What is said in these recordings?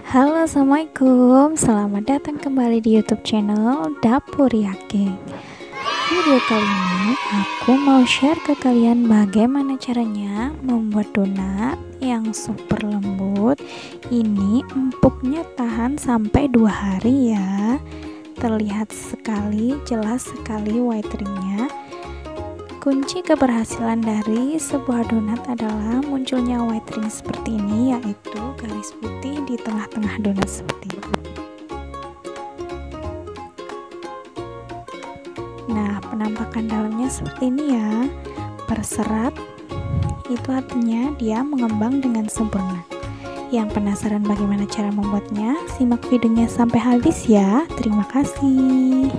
Halo, assalamualaikum. Selamat datang kembali di YouTube channel Dapur Yake. Video kali ini aku mau share ke kalian bagaimana caranya membuat donat yang super lembut. Ini empuknya tahan sampai 2 hari ya. Terlihat sekali, jelas sekali white ringnya. Kunci keberhasilan dari sebuah donat adalah munculnya white ring seperti ini, yaitu garis putih di tengah-tengah donat seperti itu. Nah, penampakan dalamnya seperti ini ya, berserat. Itu artinya dia mengembang dengan sempurna. Yang penasaran bagaimana cara membuatnya? Simak videonya sampai habis ya. Terima kasih.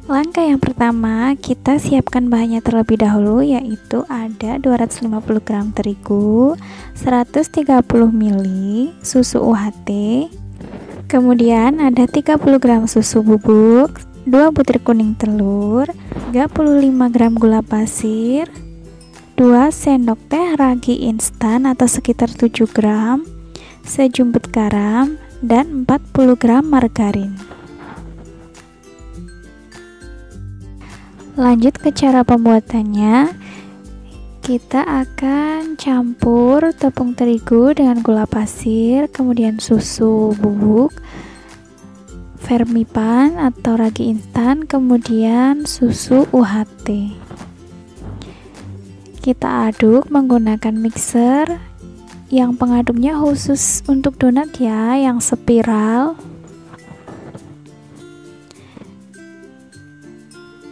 Langkah yang pertama, kita siapkan bahannya terlebih dahulu, yaitu ada 250 gram terigu, 130 ml susu UHT, kemudian ada 30 gram susu bubuk, 2 butir kuning telur, 35 gram gula pasir, 2 sendok teh ragi instan atau sekitar 7 gram, sejumput garam, dan 40 gram margarin. Lanjut ke cara pembuatannya. Kita akan campur tepung terigu dengan gula pasir, kemudian susu bubuk, vermipan atau ragi instan, kemudian susu UHT. Kita aduk menggunakan mixer yang pengaduknya khusus untuk donat ya, yang spiral.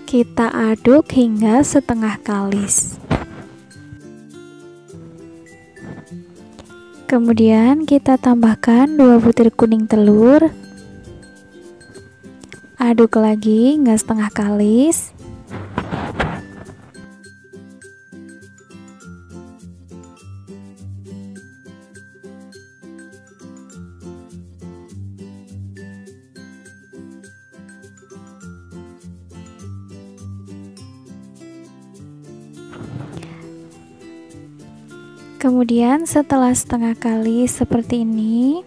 Kita aduk hingga setengah kalis. Kemudian kita tambahkan 2 butir kuning telur. Aduk lagi hingga setengah kalis. Kemudian setelah setengah kali seperti ini,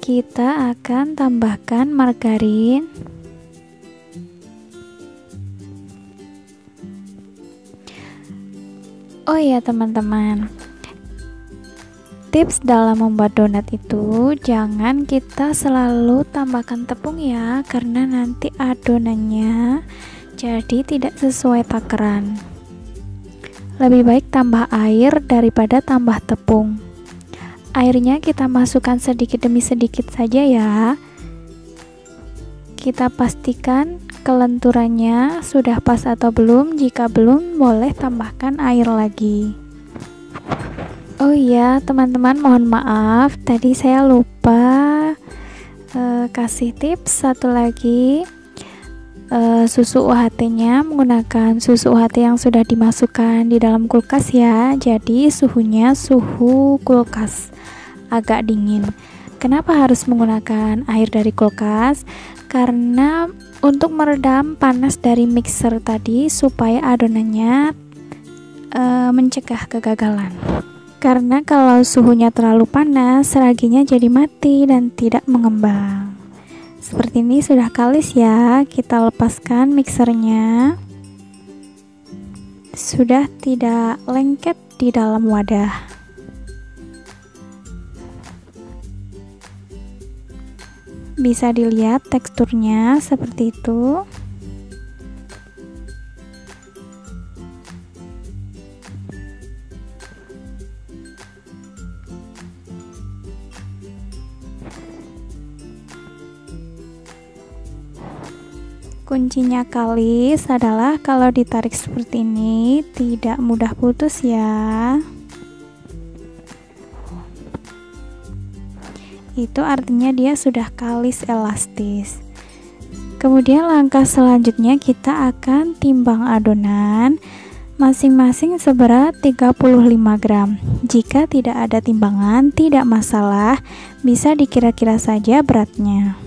kita akan tambahkan margarin. Oh ya teman-teman, tips dalam membuat donat itu jangan kita selalu tambahkan tepung ya, karena nanti adonannya jadi tidak sesuai takaran. Lebih baik tambah air daripada tambah tepung. Airnya kita masukkan sedikit demi sedikit saja ya. Kita pastikan kelenturannya sudah pas atau belum. Jika belum, boleh tambahkan air lagi. Oh iya teman-teman, mohon maaf tadi saya lupa kasih tips satu lagi. Susu UHT-nya menggunakan susu UHT yang sudah dimasukkan di dalam kulkas ya. Jadi suhunya suhu kulkas, agak dingin. Kenapa harus menggunakan air dari kulkas? Karena untuk meredam panas dari mixer tadi supaya adonannya mencegah kegagalan. Karena kalau suhunya terlalu panas, raginya jadi mati dan tidak mengembang. Seperti ini sudah kalis ya. Kita lepaskan mixernya. Sudah tidak lengket di dalam wadah. Bisa dilihat teksturnya seperti itu. Kuncinya kalis adalah kalau ditarik seperti ini tidak mudah putus ya. Itu artinya dia sudah kalis elastis. Kemudian langkah selanjutnya kita akan timbang adonan masing-masing seberat 35 gram. Jika tidak ada timbangan, tidak masalah, bisa dikira-kira saja beratnya.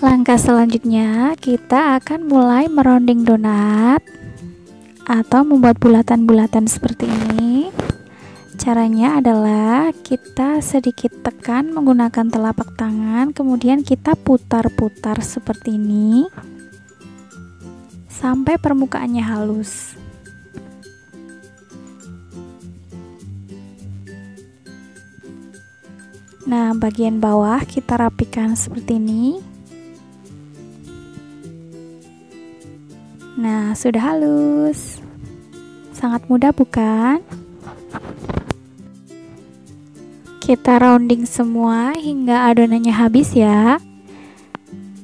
Langkah selanjutnya kita akan mulai meronding donat atau membuat bulatan-bulatan seperti ini. Caranya adalah kita sedikit tekan menggunakan telapak tangan, kemudian kita putar-putar seperti ini sampai permukaannya halus. Nah, bagian bawah kita rapikan seperti ini. Nah, sudah halus. Sangat mudah bukan? Kita rounding semua hingga adonannya habis ya.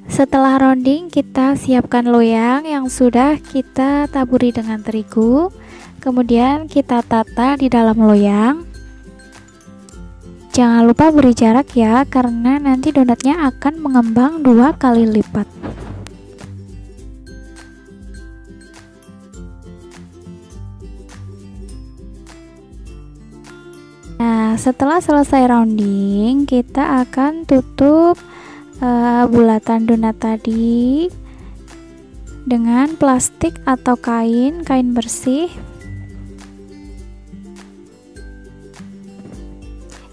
Setelah rounding, kita siapkan loyang yang sudah kita taburi dengan terigu. Kemudian kita tata di dalam loyang. Jangan lupa beri jarak ya, karena nanti donatnya akan mengembang 2 kali lipat. Nah, setelah selesai rounding, kita akan tutup bulatan donat tadi dengan plastik atau kain bersih.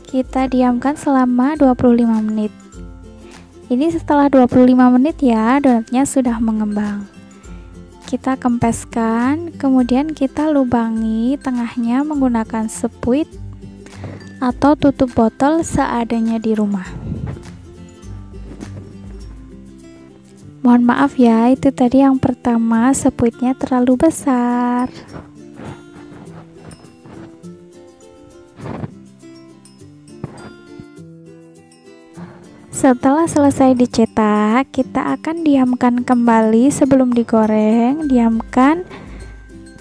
Kita diamkan selama 25 menit. Ini setelah 25 menit ya, donatnya sudah mengembang. Kita kempeskan, kemudian kita lubangi tengahnya menggunakan sepuit atau tutup botol seadanya di rumah. Mohon maaf ya, itu tadi yang pertama sepuitnya terlalu besar. Setelah selesai dicetak, kita akan diamkan kembali sebelum digoreng. Diamkan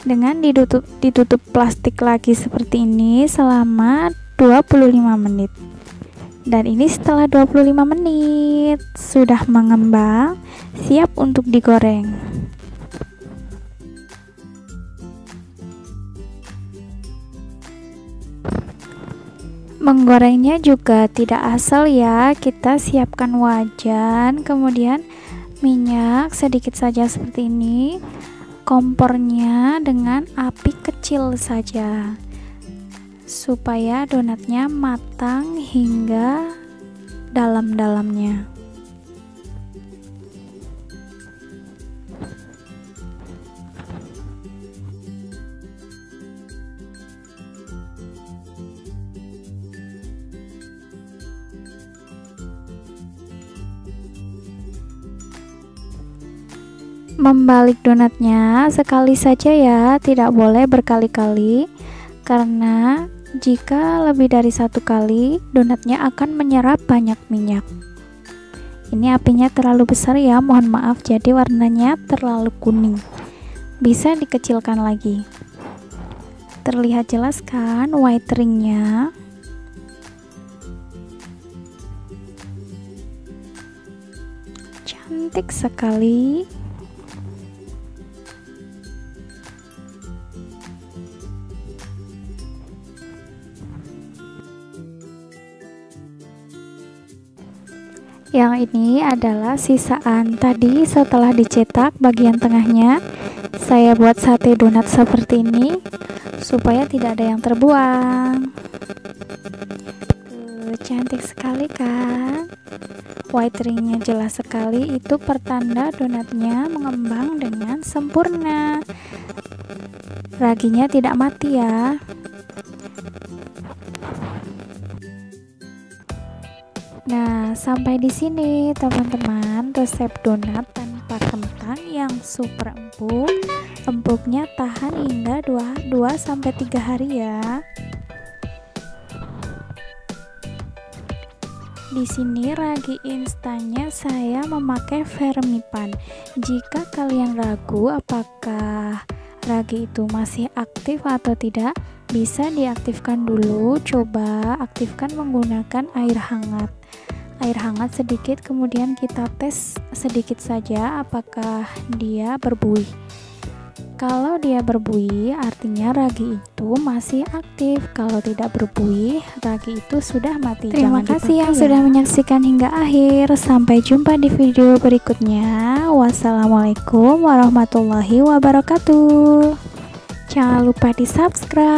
dengan ditutup plastik lagi seperti ini selama 25 menit. Dan ini setelah 25 menit sudah mengembang, siap untuk digoreng. Menggorengnya juga tidak asal ya. Kita siapkan wajan, kemudian minyak sedikit saja seperti ini. Kompornya dengan api kecil saja, supaya donatnya matang hingga dalam-dalamnya. Membalik donatnya sekali saja ya, tidak boleh berkali-kali, karena jika lebih dari satu kali, donatnya akan menyerap banyak minyak. Ini apinya terlalu besar ya, mohon maaf, jadi warnanya terlalu kuning. Bisa dikecilkan lagi. Terlihat jelas kan white ringnya? Cantik sekali. Yang ini adalah sisaan tadi setelah dicetak. Bagian tengahnya saya buat sate donat seperti ini supaya tidak ada yang terbuang. Cantik sekali kan? White ringnya jelas sekali, itu pertanda donatnya mengembang dengan sempurna. Raginya tidak mati ya. Nah, sampai di sini teman-teman resep donat tanpa kentang yang super empuk. Empuknya tahan hingga 2-3 hari ya. Di sini ragi instannya saya memakai Fermipan. Jika kalian ragu apakah ragi itu masih aktif atau tidak, bisa diaktifkan dulu. Coba aktifkan menggunakan air hangat. Air hangat sedikit, kemudian kita tes sedikit saja apakah dia berbuih. Kalau dia berbuih, artinya ragi itu masih aktif. Kalau tidak berbuih, ragi itu sudah mati. Terima kasih yang sudah menyaksikan hingga akhir. Sampai jumpa di video berikutnya. Wassalamualaikum warahmatullahi wabarakatuh. Jangan lupa di subscribe.